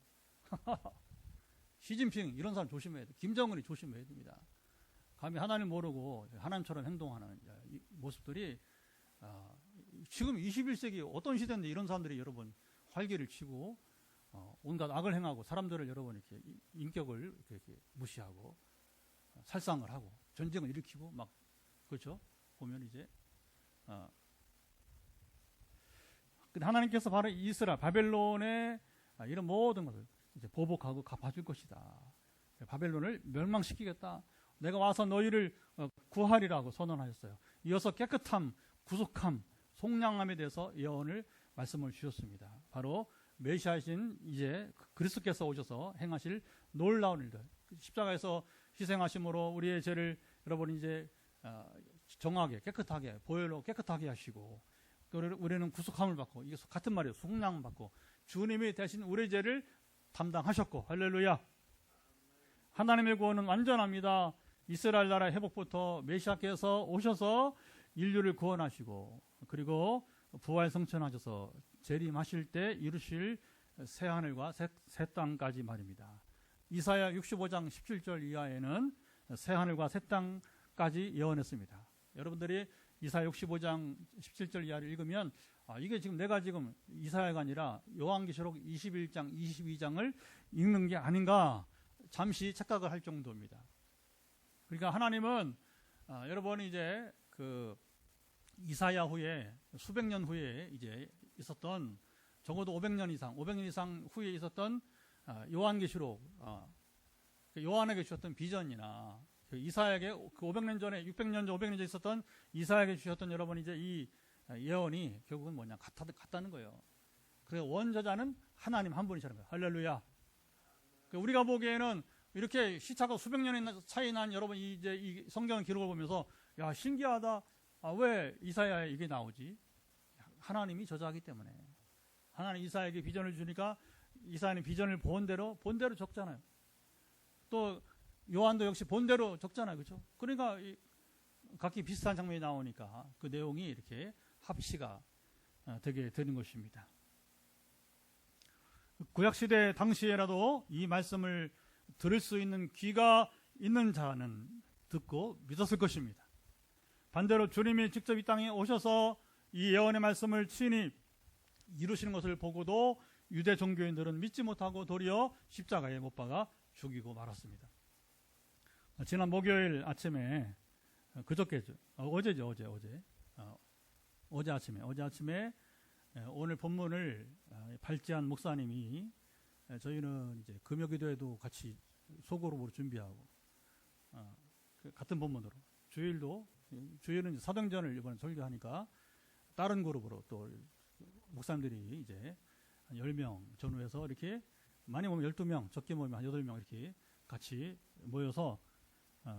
Speaker 1: 시진핑 이런 사람 조심해야 돼요. 김정은이 조심해야 됩니다. 감히 하나님 모르고 하나님처럼 행동하는 이 모습들이 지금 21세기 어떤 시대인데 이런 사람들이 여러분 활기를 치고 온갖 악을 행하고 사람들을 여러분 이렇게 인격을 이렇게 무시하고 살상을 하고 전쟁을 일으키고 막 그렇죠? 보면 이제 근데 하나님께서 바로 이스라엘 바벨론의 이런 모든 것을 이제 보복하고 갚아줄 것이다. 바벨론을 멸망시키겠다. 내가 와서 너희를 구하리라고 선언하셨어요. 이어서 깨끗함, 구속함, 속량함에 대해서 예언을 말씀을 주셨습니다. 바로 메시아이신 이제 그리스도께서 오셔서 행하실 놀라운 일들, 십자가에서 희생하심으로 우리의 죄를 여러분 이제 정하게 깨끗하게 보혈로 깨끗하게 하시고, 우리는 구속함을 받고, 이게 같은 말이에요. 속량을 받고 주님이 대신 우리의 죄를 담당하셨고, 할렐루야. 하나님의 구원은 완전합니다. 이스라엘 나라 회복부터 메시아께서 오셔서 인류를 구원하시고, 그리고 부활 성천하셔서 재림하실 때 이루실 새 하늘과 새 땅까지 말입니다. 이사야 65장 17절 이하에는 새 하늘과 새 땅까지 예언했습니다. 여러분들이 이사야 65장 17절 이하를 읽으면 이게 지금 내가 지금 이사야가 아니라 요한계시록 21장 22장을 읽는 게 아닌가 잠시 착각을 할 정도입니다. 그러니까 하나님은 여러분이 이제 그 이사야 후에 수백 년 후에 이제 있었던, 적어도 500년 이상 후에 있었던 요한계시록, 요한에게 주셨던 비전이나 그 이사야에게 그 500년 전에 600년 전 500년 전에 있었던 이사야에게 주셨던 여러분 이제 이 예언이 결국은 뭐냐 같다는 거예요. 그래서 원저자는 하나님 한 분이시라는 거예요. 할렐루야. 우리가 보기에는 이렇게 시차가 수백 년의 차이 난 여러분 이제 이 성경 기록을 보면서 야 신기하다. 왜 이사야에 이게 나오지? 하나님이 저자하기 때문에. 하나님 이사야에게 비전을 주니까 이사야는 비전을 본대로 적잖아요. 또 요한도 역시 본대로 적잖아요. 그렇죠? 그러니까 각기 비슷한 장면이 나오니까 그 내용이 이렇게 합치가 되게 되는 것입니다. 구약시대 당시에라도 이 말씀을 들을 수 있는 귀가 있는 자는 듣고 믿었을 것입니다. 반대로 주님이 직접 이 땅에 오셔서 이 예언의 말씀을 친히 이루시는 것을 보고도 유대 종교인들은 믿지 못하고 도리어 십자가에 못 박아 죽이고 말았습니다. 지난 목요일 아침에 그저께죠. 어제 아침에 오늘 본문을 발제한 목사님이 저희는 이제 금요기도에도 같이 소그룹으로 준비하고 같은 본문으로 주일은 이제 사도행전을 이번에 설교하니까 다른 그룹으로 또 목사님들이 이제 한 10명 전후해서 이렇게 많이 모이면 12명, 적게 모이면 한 8명 이렇게 같이 모여서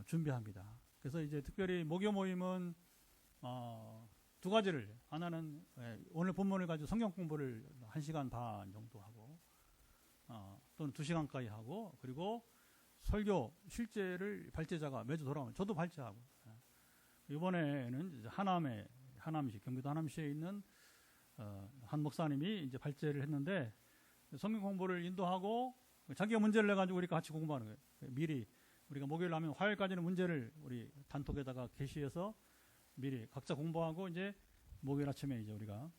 Speaker 1: 준비합니다. 그래서 이제 특별히 목요 모임은 두 가지를, 하나는 오늘 본문을 가지고 성경 공부를 1시간 반 정도 하고 또는 2시간까지 하고, 그리고 설교 실제를 발제자가 매주 돌아오면 저도 발제하고, 이번에는 이제 하남시 경기도 하남시에 있는 한 목사님이 이제 발제를 했는데 성경 공부를 인도하고 자기가 문제를 내가지고 우리가 같이 공부하는 거예요. 미리 우리가 목요일 하면 화요일까지는 문제를 우리 단톡에다가 게시해서 미리 각자 공부하고 이제 목요일 아침에 이제 우리가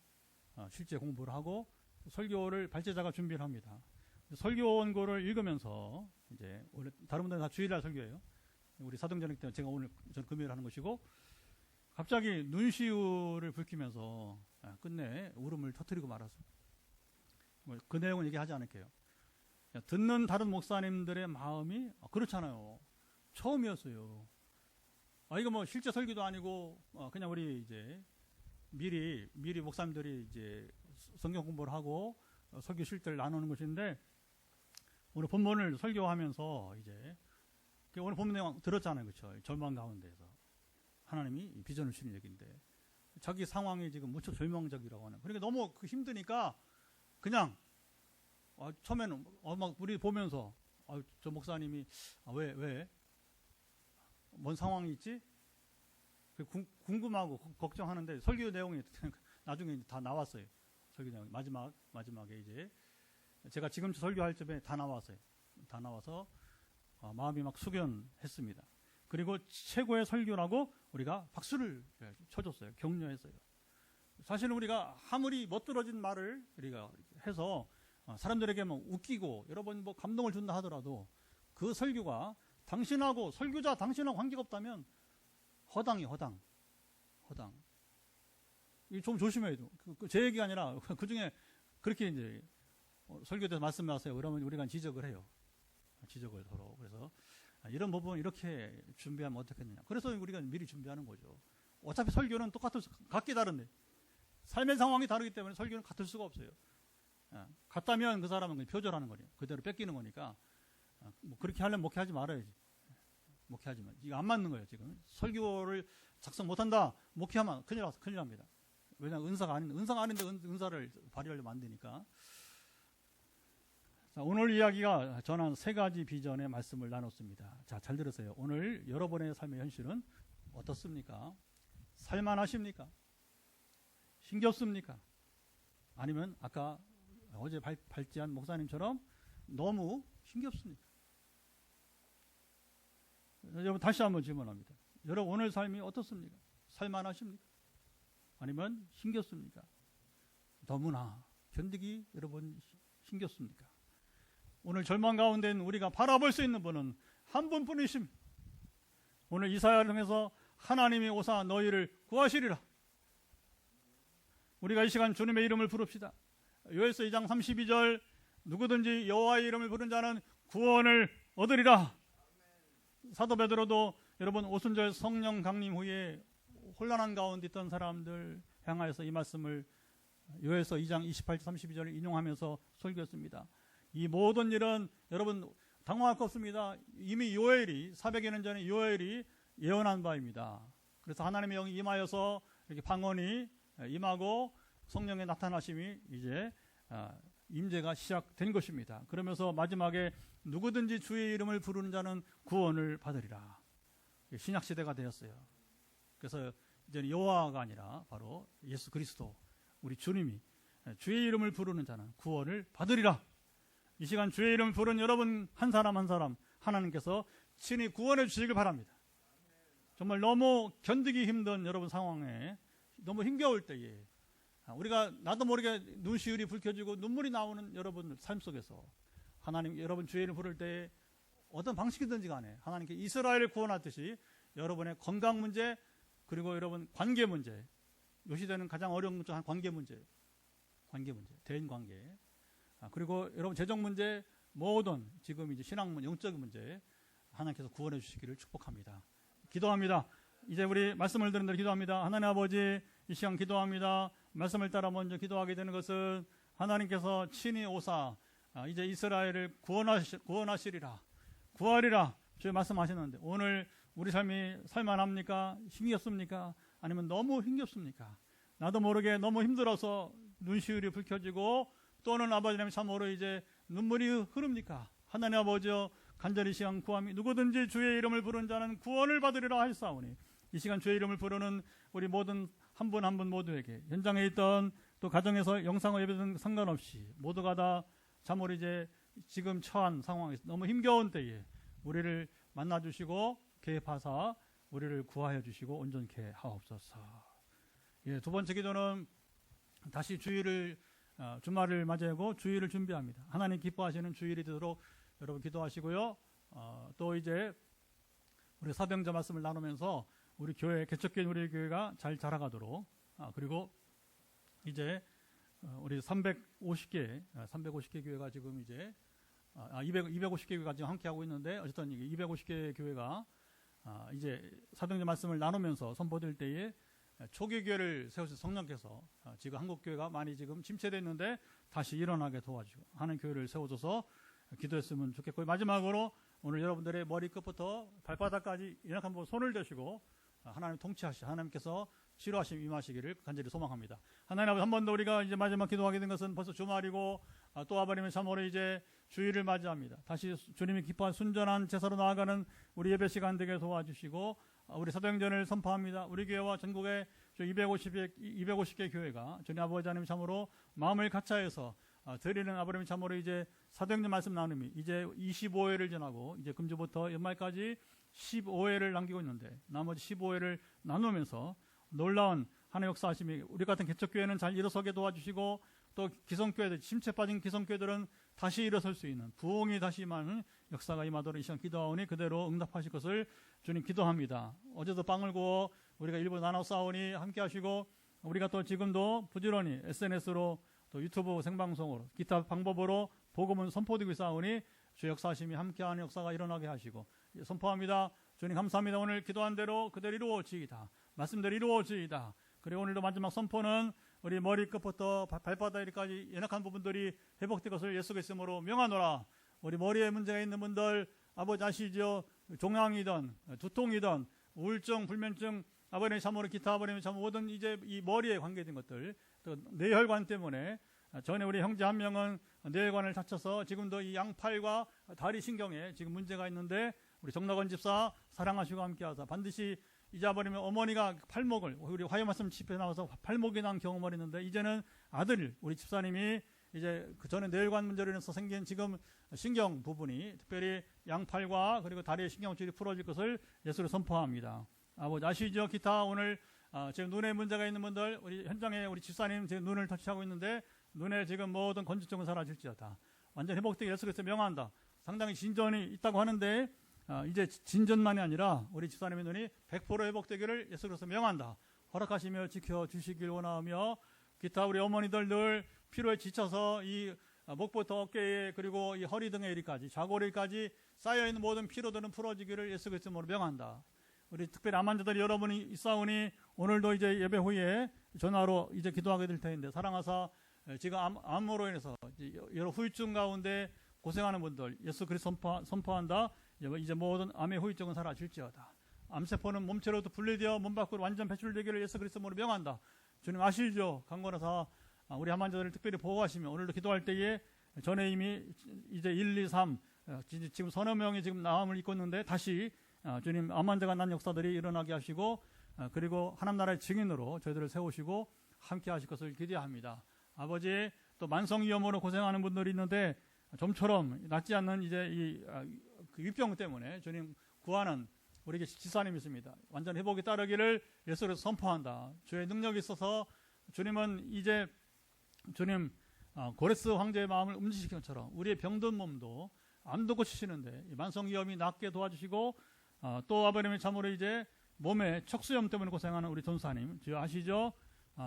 Speaker 1: 실제 공부를 하고 설교를 발제자가 준비를 합니다. 설교 원고를 읽으면서 이제 원래 다른 분들은 다 주일날 설교예요. 우리 사도행전 때문에 제가 오늘 전 금요일 하는 것이고, 갑자기 눈시울을 붉히면서 끝내 울음을 터뜨리고 말았습니다. 그 내용은 얘기하지 않을게요. 듣는 다른 목사님들의 마음이 그렇잖아요. 처음이었어요. 이거 뭐 실제 설교도 아니고 그냥 우리 이제 미리 목사님들이 이제 성경 공부를 하고 설교 실제를 나누는 것인데, 오늘 본문을 설교하면서 이제 오늘 본문 내용 들었잖아요. 그렇죠? 절망 가운데서 하나님이 비전을 주는 얘기인데 자기 상황이 지금 무척 절망적이라고 하는. 그러니까 너무 힘드니까 그냥 처음에는 막 우리 보면서 저 목사님이 왜 뭔 상황이 있지? 궁금하고 걱정하는데 설교 내용이 나중에 다 나왔어요. 설교 내용 마지막에 이제 제가 지금 설교할 쯤에 다 나왔어요. 다 나와서 마음이 막 숙연했습니다. 그리고 최고의 설교라고 우리가 박수를 쳐줬어요. 격려했어요. 사실은 우리가 아무리 멋들어진 말을 우리가 해서 사람들에게 뭐 웃기고 여러 번 뭐 감동을 준다 하더라도 그 설교가 당신하고 설교자 당신하고 관계가 없다면 허당이 허당. 이 좀 조심해야 돼요. 제 얘기가 아니라 그 중에 그렇게 이제 설교대에서 말씀하세요. 그러면 우리가 지적을 해요. 지적을 서로. 그래서 이런 부분 이렇게 준비하면 어떻겠느냐. 그래서 우리가 미리 준비하는 거죠. 어차피 설교는 각기 다른데 삶의 상황이 다르기 때문에 설교는 같을 수가 없어요. 갔다면 그 사람은 그냥 표절하는 거예요. 그대로 뺏기는 거니까 뭐 그렇게 하려면 목회하지 말아야지. 목회하지만 이거 안 맞는 거예요. 지금 설교를 작성 못한다. 목회하면 큰일 납니다. 왜냐하면 은사가 아닌데 은사를 발휘하려면 안 되니까. 자, 오늘 이야기가 전한 세 가지 비전의 말씀을 나눴습니다. 자, 잘 들으세요. 오늘 여러분의 삶의 현실은 어떻습니까? 살만하십니까? 힘겹습니까? 아니면 아까 어제 발제한 목사님처럼 너무 힘겹습니까? 여러분 다시 한번 질문합니다. 여러분 오늘 삶이 어떻습니까? 살만하십니까? 아니면 힘겹습니까? 너무나 견디기 여러분 힘겹습니까? 오늘 절망 가운데 우리가 바라볼 수 있는 분은 한 분뿐이십니다. 오늘 이사야를 통해서 하나님이 오사 너희를 구하시리라. 우리가 이 시간 주님의 이름을 부릅시다. 요엘서 2장 32절 누구든지 여호와의 이름을 부른 자는 구원을 얻으리라. 사도 베드로도 여러분 오순절 성령 강림 후에 혼란한 가운데 있던 사람들 향하여서 이 말씀을 요엘서 2장 28절 32절을 인용하면서 설교했습니다. 이 모든 일은 여러분 당황할 것 없습니다. 이미 요엘이 400여 년 전에 요엘이 예언한 바입니다. 그래서 하나님의 영이 임하여서 이렇게 방언이 임하고 성령의 나타나심이 이제 임재가 시작된 것입니다. 그러면서 마지막에 누구든지 주의 이름을 부르는 자는 구원을 받으리라. 신약 시대가 되었어요. 그래서 이제는 여호와가 아니라 바로 예수 그리스도 우리 주님이 주의 이름을 부르는 자는 구원을 받으리라. 이 시간 주의 이름을 부르는 여러분 한 사람 한 사람 하나님께서 친히 구원해 주시길 바랍니다. 정말 너무 견디기 힘든 여러분 상황에 너무 힘겨울 때에 우리가 나도 모르게 눈시울이 붉혀지고 눈물이 나오는 여러분 삶 속에서 하나님 여러분 주의 이름 부를 때 어떤 방식이든지 간에 하나님께 이스라엘을 구원하듯이 여러분의 건강 문제 그리고 여러분 관계 문제 요 시대는 가장 어려운 문제 관계 문제 대인 관계 그리고 여러분 재정 문제 모든 지금 이제 신앙 문제 영적인 문제 하나님께서 구원해 주시기를 축복합니다. 기도합니다. 이제 우리 말씀을 들은 대로 기도합니다. 하나님 아버지 이 시간 기도합니다. 말씀을 따라 먼저 기도하게 되는 것은 하나님께서 친히 오사 이제 이스라엘을 구원하시리라 구하리라 주의 말씀하셨는데 오늘 우리 삶이 살만합니까? 힘겹습니까? 아니면 너무 힘겹습니까? 나도 모르게 너무 힘들어서 눈시울이 붉혀지고 또는 아버지 하나님 참으로 이제 눈물이 흐릅니까? 하나님 아버지여 간절히 시간 구함이 누구든지 주의 이름을 부르는 자는 구원을 받으리라 하셨사오니 이 시간 주의 이름을 부르는 우리 모든 한 분 한 분 모두에게 현장에 있던 또 가정에서 영상을 예배든 상관없이 모두가 다 참으로 이제 지금 처한 상황에서 너무 힘겨운 때에 우리를 만나주시고 개입하사 우리를 구하여 주시고 온전케 하옵소서. 예, 두 번째 기도는 다시 주말을 맞이하고 주일을 준비합니다. 하나님 기뻐하시는 주일이 되도록 여러분 기도하시고요. 또 이제 우리 사병자 말씀을 나누면서 우리 교회 개척교회 우리 교회가 잘 자라가도록 그리고 이제 우리 350개 교회가 지금 이제 250개 교회가 지금 함께 하고 있는데 어쨌든 250개 교회가 이제 사병자 말씀을 나누면서 선포될 때에 초기 교회를 세우신 성령께서 지금 한국 교회가 많이 지금 침체됐는데 다시 일어나게 도와주고 하는 교회를 세워줘서 기도했으면 좋겠고 마지막으로 오늘 여러분들의 머리끝부터 발바닥까지 이렇게 한번 손을 대시고 하나님 통치하시 하나님께서 치료하심 임하시기를 간절히 소망합니다. 하나님 아버지 한 번 더 우리가 이제 마지막 기도하게 된 것은 벌써 주말이고 또 아버님의 참으로 이제 주일을 맞이합니다. 다시 주님이 기뻐한 순전한 제사로 나아가는 우리 예배 시간 되게 도와주시고 우리 사도행전을 선포합니다. 우리 교회와 전국의 250개 교회가 주님 아버지 하나님 참으로 마음을 같이해서 드리는 아버님 참으로 이제 사도행전 말씀 나눔이 이제 25회를 지나고 이제 금주부터 연말까지 15회를 남기고 있는데 나머지 15회를 나누면서 놀라운 하나님의 역사하심이 우리 같은 개척교회는 잘 일어서게 도와주시고 또 기성교회들 침체 빠진 기성교회들은 다시 일어설 수 있는 부흥이 다시 임하는 역사가 임하도록 이 시간 기도하오니 그대로 응답하실 것을 주님 기도합니다. 어제도 빵을 구워 우리가 일부 나눠 싸우니 함께 하시고 우리가 또 지금도 부지런히 SNS로 또 유튜브 생방송으로 기타 방법으로 복음은 선포되고 있사오니 주의 역사하심이 함께하는 역사가 일어나게 하시고 선포합니다. 주님 감사합니다. 오늘 기도한 대로 그대로 이루어지이다. 말씀대로 이루어지이다. 그리고 오늘도 마지막 선포는 우리 머리끝부터 발바닥까지 연약한 부분들이 회복될 것을 예수 그리스도로 명하노라. 우리 머리에 문제가 있는 분들 아버지 아시죠? 종양이든 두통이든 우울증, 불면증, 아버님 참으로 기타 아버님 참 모든 이제 이 머리에 관계된 것들, 또 뇌혈관 때문에 전에 우리 형제 한 명은 뇌혈관을 다쳐서 지금도 이 양팔과 다리 신경에 지금 문제가 있는데 우리 정락원 집사 사랑하시고 함께하사 반드시 이제 아버님의 어머니가 팔목을 우리 화요 말씀 집회에 나와서 팔목이 난 경험을 했는데 이제는 아들 우리 집사님이 이제 그 전에 뇌혈관 문제로 인해서 생긴 지금 신경 부분이 특별히 양팔과 그리고 다리의 신경줄이 풀어질 것을 예수로 선포합니다. 아버지 아시죠? 기타 오늘 지금 눈에 문제가 있는 분들 우리 현장에 우리 집사님 지금 눈을 터치하고 있는데 눈에 지금 모든 건조증은 사라질지어다. 완전 회복되게 예수 그리스도 명한다. 상당히 진전이 있다고 하는데 이제 진전만이 아니라 우리 집사님의 눈이 100% 회복되기를 예수 그리스도 명한다. 허락하시며 지켜주시길 원하며 기타 우리 어머니들 늘 피로에 지쳐서 이 목부터 어깨에 그리고 이 허리 등의 이리까지 좌골에까지 쌓여있는 모든 피로들은 풀어지기를 예수 그리스도로 명한다. 우리 특별히 암 환자들이 여러분이 있사오니 오늘도 이제 예배 후에 전화로 이제 기도하게 될 텐데 사랑하사 지금 암으로 인해서 여러 후유증 가운데 고생하는 분들 예수 그리스도 선포한다. 이제 모든 암의 후유증은 사라질지어다. 암세포는 몸체로도 분리되어 몸 밖으로 완전 배출되기를 예수 그리스도로 명한다. 주님 아시죠? 강건하사 우리 암 환자들을 특별히 보호하시며 오늘도 기도할 때에 전에 이미 이제 1, 2, 3 지금 서너 명이 지금 암을 입고 있는데 다시 주님 암 환자가 난 역사들이 일어나게 하시고 그리고 하나님 나라의 증인으로 저희들을 세우시고 함께 하실 것을 기대합니다. 아버지 또 만성위염으로 고생하는 분들이 있는데 좀처럼 낫지 않는 이제 그 위병 때문에 주님 구하는 우리 지사님이 있습니다. 완전 회복이 따르기를 예수로 선포한다. 주의 능력이 있어서 주님은 이제 주님 고레스 황제의 마음을 움직이신 것처럼 우리의 병든 몸도 암도 고치시는데 만성위염이 낫게 도와주시고 또 아버님의 참으로 이제 몸에 척수염 때문에 고생하는 우리 전사님 주여 아시죠?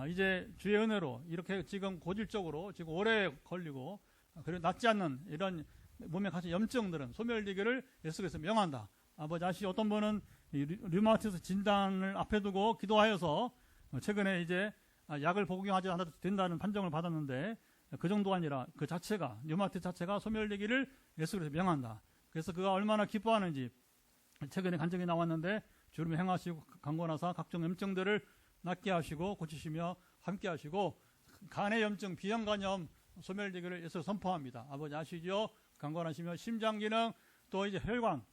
Speaker 1: 이제 주의 은혜로 이렇게 지금 고질적으로 지금 오래 걸리고 그리고 낫지 않는 이런 몸에 갇힌 염증들은 소멸되기를 예수께서 명한다. 아버지 아시 어떤 분은 류마티스 진단을 앞에 두고 기도하여서 최근에 이제 약을 복용하지 않아도 된다는 판정을 받았는데 그 정도가 아니라 그 자체가 류마티스 자체가 소멸되기를 예수께서 명한다. 그래서 그가 얼마나 기뻐하는지 최근에 간증이 나왔는데 주님이 행하시고 강권하사 각종 염증들을 낫게 하시고 고치시며 함께 하시고 간의 염증 비형간염 소멸되기를 예수 선포합니다. 아버지 아시죠? 강건하시며 심장기능 또 이제 혈관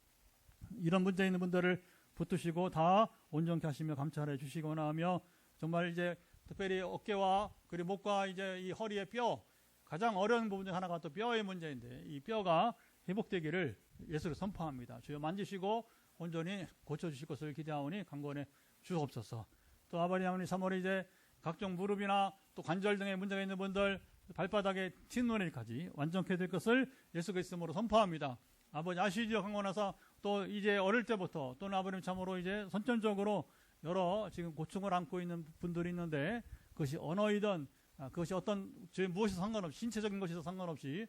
Speaker 1: 이런 문제 있는 분들을 붙드시고 다 온전케 하시며 감찰해 주시거나 하며 정말 이제 특별히 어깨와 그리고 목과 이제 이 허리의 뼈 가장 어려운 부분 중 하나가 또 뼈의 문제인데 이 뼈가 회복되기를 예수를 선포합니다. 주여 만지시고 온전히 고쳐주실 것을 기대하오니 강건해 주옵소서. 또 아버지 하나님 3월에 이제 각종 무릎이나 또 관절 등의 문제가 있는 분들 발바닥에 틴노네까지 완전케 될 것을 예수 그리스도로 선포합니다. 아버지 아시죠? 강건하사 또 이제 어릴 때부터 또는 아버님 참으로 이제 선천적으로 여러 지금 고충을 안고 있는 분들이 있는데 그것이 언어이든 그것이 어떤 무엇이든 상관없이 신체적인 것이든 상관없이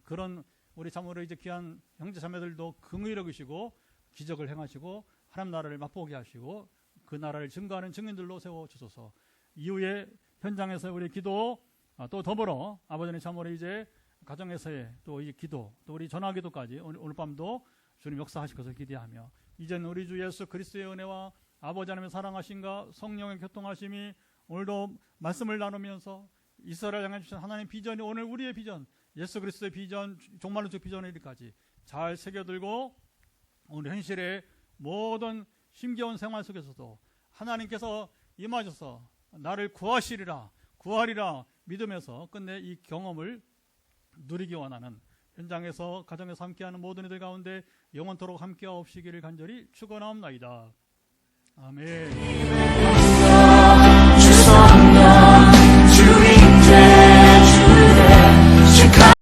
Speaker 1: 그런 우리 참으로 이제 귀한 형제 자매들도 긍휼히 여기시고 기적을 행하시고 하나님 나라를 맛보게 하시고 그 나라를 증거하는 증인들로 세워주소서. 이후에 현장에서 우리 기도 또 더불어 아버지는 참으로 이제 가정에서의 또 이 기도 또 우리 전화기도까지 오늘 밤도 주님 역사하실 것을 기대하며 이제는 우리 주 예수 그리스도의 은혜와 아버지 하나님의 사랑하심과 성령의 교통하심이 오늘도 말씀을 나누면서 이스라엘 향해 주신 하나님 비전이 오늘 우리의 비전 예수 그리스도의 비전 종말론적 비전의 일까지 잘 새겨들고 오늘 현실의 모든 힘겨운 생활 속에서도 하나님께서 임하셔서 나를 구하시리라 구하리라 믿으면서 끝내 이 경험을 누리기 원하는 현장에서 가정에서 함께하는 모든 이들 가운데 영원토록 함께하옵시기를 간절히 축원하옵나이다. 아멘.